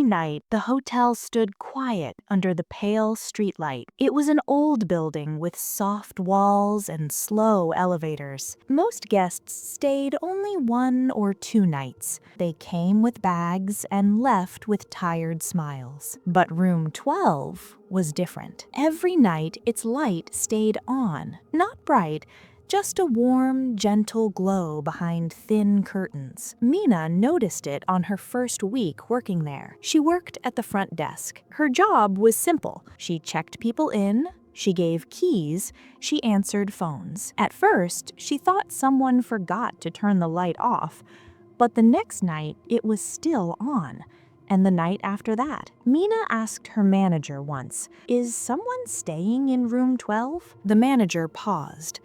Every night, the hotel stood quiet under the pale streetlight. It was an old building with soft walls and slow elevators. Most guests stayed only 1 or 2 nights. They came with bags and left with tired smiles. But room 12 was different. Every night, its light stayed on, not bright, just a warm, gentle glow behind thin curtains. Mina noticed it on her first week working there. She worked at the front desk. Her job was simple. She checked people in, she gave keys, she answered phones. At first, she thought someone forgot to turn the light off, but the next night it was still on. And the night after that, Mina asked her manager once, "Is someone staying in room 12?" The manager paused.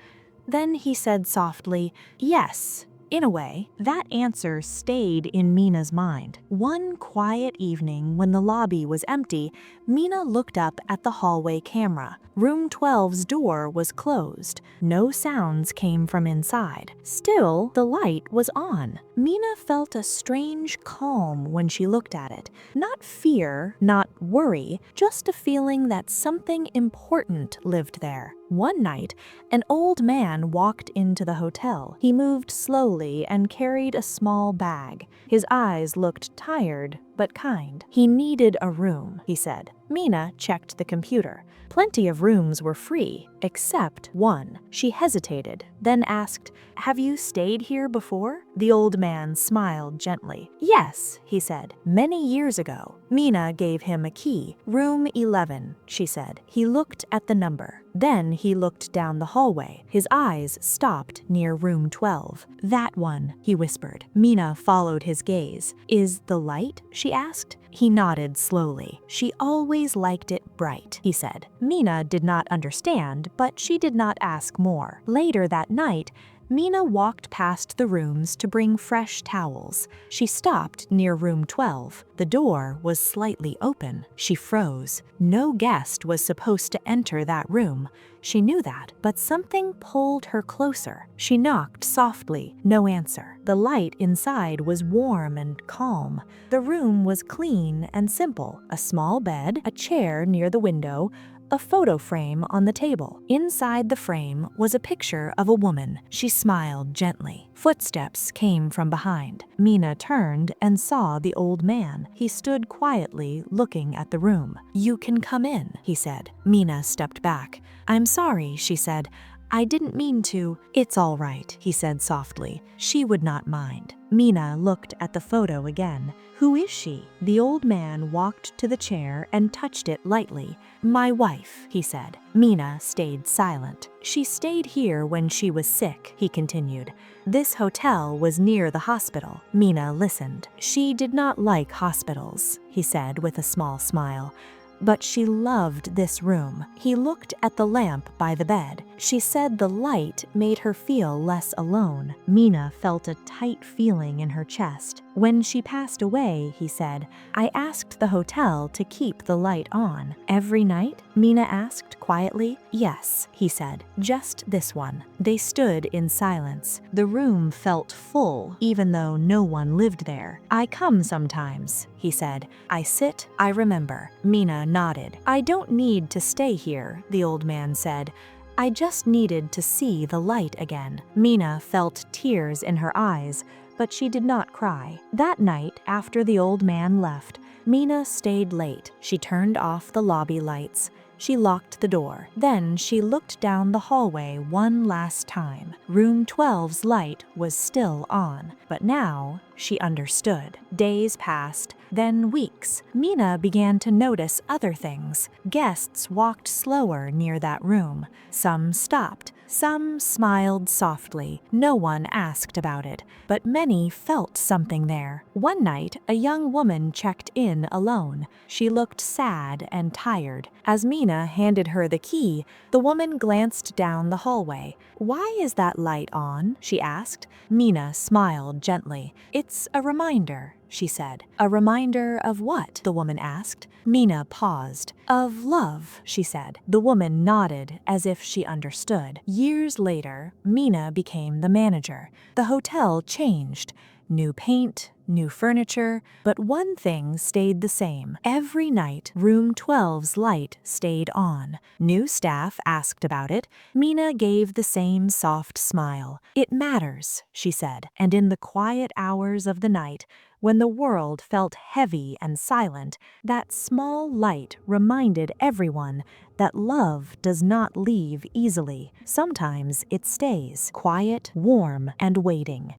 Then he said softly, "Yes, in a way." That answer stayed in Mina's mind. One quiet evening when the lobby was empty, Mina looked up at the hallway camera. Room 12's door was closed. No sounds came from inside. Still, the light was on. Mina felt a strange calm when she looked at it. Not fear, not worry, just a feeling that something important lived there. One night, an old man walked into the hotel. He moved slowly and carried a small bag. His eyes looked tired, but kind. He needed a room, he said. Mina checked the computer. Plenty of rooms were free, except one. She hesitated, then asked, "Have you stayed here before?" The old man smiled gently. "Yes," he said, "many years ago." Mina gave him a key. "Room 11, she said. He looked at the number. Then he looked down the hallway. His eyes stopped near room 12. "That one," he whispered. Mina followed his gaze. "Is the light?" she asked. He nodded slowly. "She always liked it bright," he said. Mina did not understand, but she did not ask more. Later that night, Mina walked past the rooms to bring fresh towels. She stopped near room 12. The door was slightly open. She froze. No guest was supposed to enter that room. She knew that, but something pulled her closer. She knocked softly. No answer. The light inside was warm and calm. The room was clean and simple. A small bed, a chair near the window, a photo frame on the table. Inside the frame was a picture of a woman. She smiled gently. Footsteps came from behind. Mina turned and saw the old man. He stood quietly looking at the room. "You can come in," he said. Mina stepped back. "I'm sorry," she said. "I didn't mean to." "It's all right," he said softly. She would not mind. Mina looked at the photo again. "Who is she?" The old man walked to the chair and touched it lightly. "My wife," he said. Mina stayed silent. "She stayed here when she was sick," he continued. "This hotel was near the hospital." Mina listened. "She did not like hospitals," he said with a small smile. "But she loved this room." He looked at the lamp by the bed. She said the light made her feel less alone. Mina felt a tight feeling in her chest. When she passed away, he said, "I asked the hotel to keep the light on." "Every night?" Mina asked quietly. "Yes," he said, "just this one." They stood in silence. The room felt full, even though no one lived there. "I come sometimes," he said. "I sit, I remember." Mina nodded. "I don't need to stay here," the old man said. "I just needed to see the light again." Mina felt tears in her eyes, but she did not cry. That night, after the old man left, Mina stayed late. She turned off the lobby lights. She locked the door. Then she looked down the hallway one last time. Room 12's light was still on, but now she understood. Days passed, then weeks. Mina began to notice other things. Guests walked slower near that room. Some stopped. Some smiled softly. No one asked about it, but many felt something there. One night, a young woman checked in alone. She looked sad and tired. As Mina handed her the key, the woman glanced down the hallway. "Why is that light on?" she asked. Mina smiled gently. "It's a reminder," she said. "A reminder of what?" the woman asked. Mina paused. "Of love," she said. The woman nodded as if she understood. Years later, Mina became the manager. The hotel changed. New paint, new furniture, but one thing stayed the same. Every night, room 12's light stayed on. New staff asked about it. Mina gave the same soft smile. "It matters," she said, and in the quiet hours of the night, when the world felt heavy and silent, that small light reminded everyone that love does not leave easily. Sometimes it stays, quiet, warm, and waiting.